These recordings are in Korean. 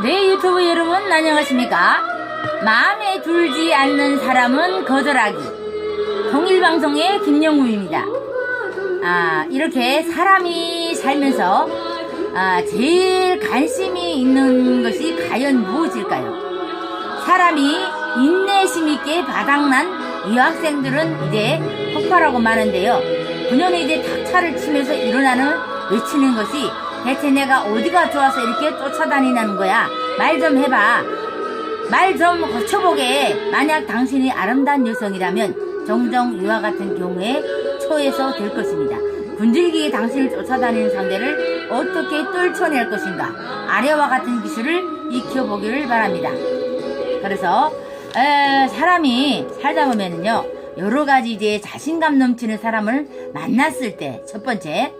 네, 유튜브 여러분 안녕하십니까? 마음에 들지 않는 사람은 거절하기. 통일방송의 김영무입니다. 이렇게 사람이 살면서 제일 관심이 있는 것이 과연 무엇일까요? 사람이 인내심 있게 바닥난 유학생들은 이제 폭발하고 마는데요. 그녀는 이제 탁차를 치면서 일어나는 외치는 것이 대체 내가 어디가 좋아서 이렇게 쫓아다니는 거야? 말 좀 해봐. 말 좀 거쳐보게. 만약 당신이 아름다운 여성이라면 종종 이와 같은 경우에 처해서 될 것입니다. 군질기에 당신을 쫓아다니는 상대를 어떻게 떨쳐낼 것인가? 아래와 같은 기술을 익혀보기를 바랍니다. 그래서 사람이 살다 보면은요, 여러 가지 이제 자신감 넘치는 사람을 만났을 때, 첫 번째,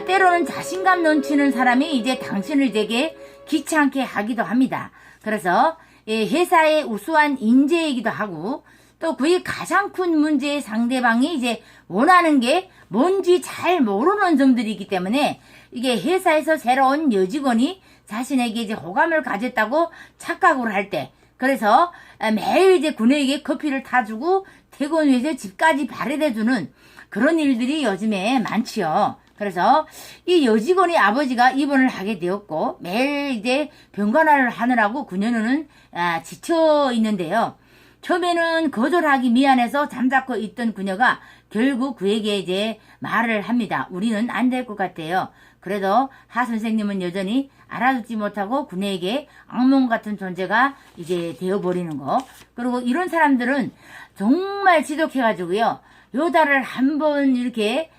때로는 자신감 넘치는 사람이 이제 당신을 되게 귀찮게 하기도 합니다. 그래서 회사의 우수한 인재이기도 하고, 또 그의 가장 큰 문제의 상대방이 이제 원하는 게 뭔지 잘 모르는 점들이기 때문에 이게 회사에서 새로운 여직원이 자신에게 이제 호감을 가졌다고 착각을 할 때, 그래서 매일 이제 그녀에게 커피를 타주고 퇴근 후에 집까지 발해대주는 그런 일들이 요즘에 많지요. 그래서 이 여직원의 아버지가 입원을 하게 되었고 매일 이제 병간호를 하느라고 그녀는 지쳐 있는데요. 처음에는 거절하기 미안해서 잠자코 있던 그녀가 결국 그에게 이제 말을 합니다. 우리는 안 될 것 같아요. 그래도 하 선생님은 여전히 알아듣지 못하고 그녀에게 악몽 같은 존재가 이제 되어버리는 거. 그리고 이런 사람들은 정말 지독해가지고요. 여자를 한번 이렇게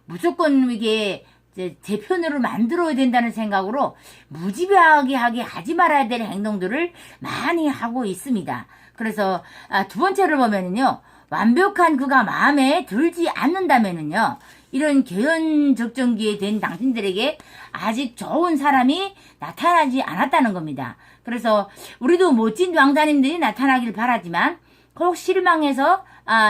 무조건 이게 제 편으로 만들어야 된다는 생각으로 무지하게 하지 말아야 될 행동들을 많이 하고 있습니다. 그래서 두 번째를 보면은요, 완벽한 그가 마음에 들지 않는다면은요, 이런 개연적정기에 된 당신들에게 아직 좋은 사람이 나타나지 않았다는 겁니다. 그래서 우리도 멋진 왕자님들이 나타나길 바라지만 혹 실망해서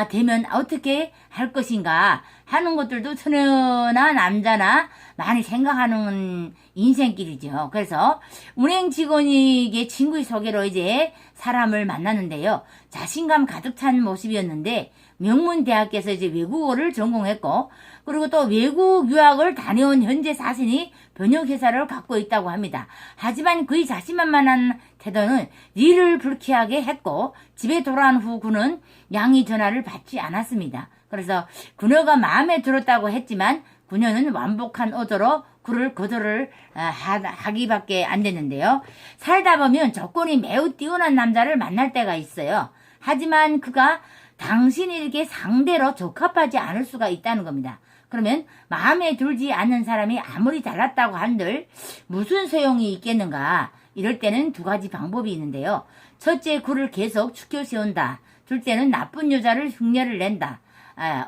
되면 어떻게 할 것인가 하는 것들도 천연한 남자나 많이 생각하는 인생길이죠. 그래서 운행 직원에게 친구의 소개로 이제 사람을 만났는데요. 자신감 가득 찬 모습이었는데 명문대학교에서 이제 외국어를 전공했고, 그리고 또 외국 유학을 다녀온 현재 자신이 번역회사를 갖고 있다고 합니다. 하지만 그의 자신만만한 태도는 일을 불쾌하게 했고, 집에 돌아온 후 그는 양의 전화를 받지 않았습니다. 그래서 그녀가 마음에 들었다고 했지만 그녀는 완복한 어조로 그를 거절을 하기밖에 안 됐는데요. 살다 보면 조건이 매우 뛰어난 남자를 만날 때가 있어요. 하지만 그가 당신에게 상대로 적합하지 않을 수가 있다는 겁니다. 그러면 마음에 들지 않는 사람이 아무리 잘났다고 한들 무슨 소용이 있겠는가? 이럴 때는 두 가지 방법이 있는데요. 첫째, 그를 계속 추켜 세운다. 둘째는 나쁜 여자를 흉내를 낸다.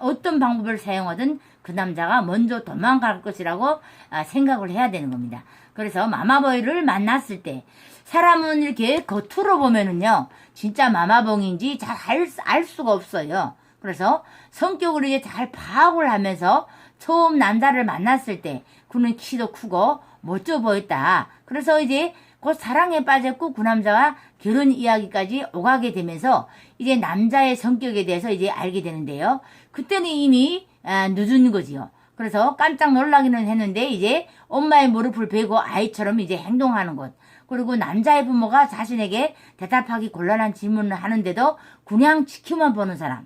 어떤 방법을 사용하든 그 남자가 먼저 도망갈 것이라고 생각을 해야 되는 겁니다. 그래서 마마보이를 만났을 때 사람은 이렇게 겉으로 보면은요, 진짜 마마봉인지 잘 알 수가 없어요. 그래서 성격을 이제 잘 파악을 하면서 처음 남자를 만났을 때 그는 키도 크고 멋져 보였다. 그래서 이제 곧 사랑에 빠졌고 그 남자와 결혼 이야기까지 오가게 되면서 이제 남자의 성격에 대해서 이제 알게 되는데요. 그때는 이미 늦은 거지요. 그래서 깜짝 놀라기는 했는데 이제 엄마의 무릎을 베고 아이처럼 이제 행동하는 것. 그리고 남자의 부모가 자신에게 대답하기 곤란한 질문을 하는데도 그냥 지켜만 보는 사람.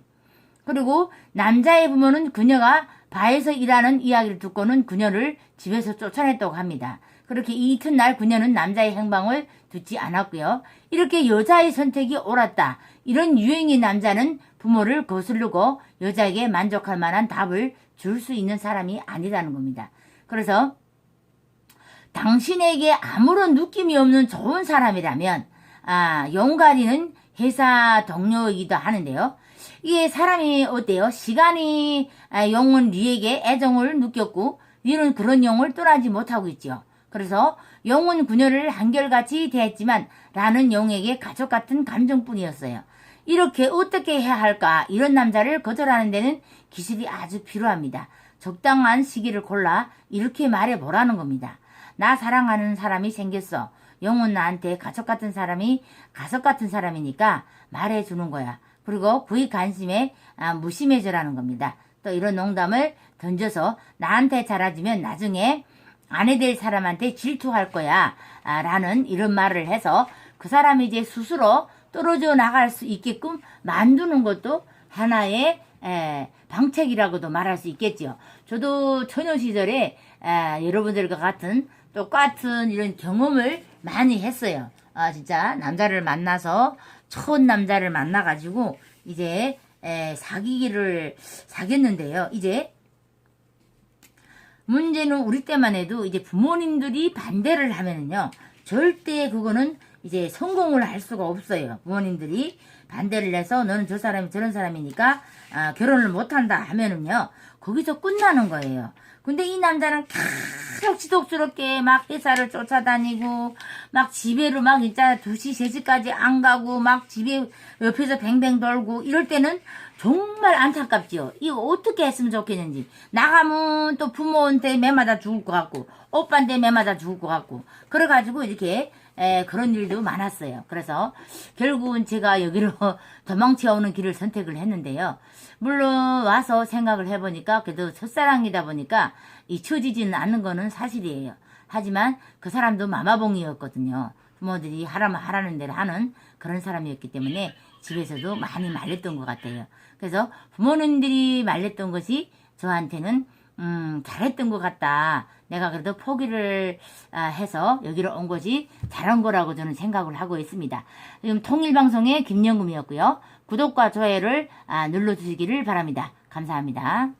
그리고 남자의 부모는 그녀가 바에서 일하는 이야기를 듣고는 그녀를 집에서 쫓아냈다고 합니다. 그렇게 이튿날 그녀는 남자의 행방을 듣지 않았고요. 이렇게 여자의 선택이 옳았다. 이런 유행의 남자는 부모를 거스르고 여자에게 만족할 만한 답을 줄 수 있는 사람이 아니라는 겁니다. 그래서 당신에게 아무런 느낌이 없는 좋은 사람이라면 용가리는 회사 동료이기도 하는데요. 이게 사람이 어때요? 시간이 용은 리에게 애정을 느꼈고 리는 그런 용을 떠나지 못하고 있죠. 그래서 용은 그녀를 한결같이 대했지만 라는 용에게 가족 같은 감정뿐이었어요. 이렇게 어떻게 해야 할까? 이런 남자를 거절하는 데는 기술이 아주 필요합니다. 적당한 시기를 골라 이렇게 말해보라는 겁니다. 나 사랑하는 사람이 생겼어. 영훈 나한테 가족 같은 사람이 가족 같은 사람이니까 말해주는 거야. 그리고 부의 관심에 무심해져라는 겁니다. 또 이런 농담을 던져서 나한테 잘해주면 나중에 아내 될 사람한테 질투할 거야 라는 이런 말을 해서 그 사람이 이제 스스로 떨어져 나갈 수 있게끔 만드는 것도 하나의 방책이라고도 말할 수 있겠죠. 저도 처녀 시절에 여러분들과 같은 똑같은 이런 경험을 많이 했어요. 진짜 남자를 만나서 첫 남자를 만나가지고 이제 사귀었는데요. 이제 문제는 우리 때만 해도 이제 부모님들이 반대를 하면은요, 절대 그거는 이제 성공을 할 수가 없어요. 부모님들이 반대를 해서 너는 저 사람이 저런 사람이니까 결혼을 못한다 하면은요, 거기서 끝나는 거예요. 근데 이 남자는 계속 지독스럽게 막 회사를 쫓아다니고 막 집에로 막 진짜 2시 3시까지 안 가고 막 집에 옆에서 뱅뱅 돌고 이럴 때는 정말 안타깝지요. 이거 어떻게 했으면 좋겠는지. 나가면 또 부모한테 매맞아 죽을 것 같고 오빠한테 매맞아 죽을 것 같고 그래가지고 이렇게 그런 일도 많았어요. 그래서 결국은 제가 여기로 도망쳐오는 길을 선택을 했는데요. 물론 와서 생각을 해보니까 그래도 첫사랑이다 보니까 잊혀지지는 않는 거는 사실이에요. 하지만 그 사람도 마마봉이었거든요. 부모들이 하라는 대로 하는 그런 사람이었기 때문에 집에서도 많이 말렸던 것 같아요. 그래서 부모님들이 말렸던 것이 저한테는 잘했던 것 같다. 내가 그래도 포기를 해서 여기로 온 것이 잘한 거라고 저는 생각을 하고 있습니다. 지금 통일방송의 김영금이었고요. 구독과 좋아요를 눌러주시기를 바랍니다. 감사합니다.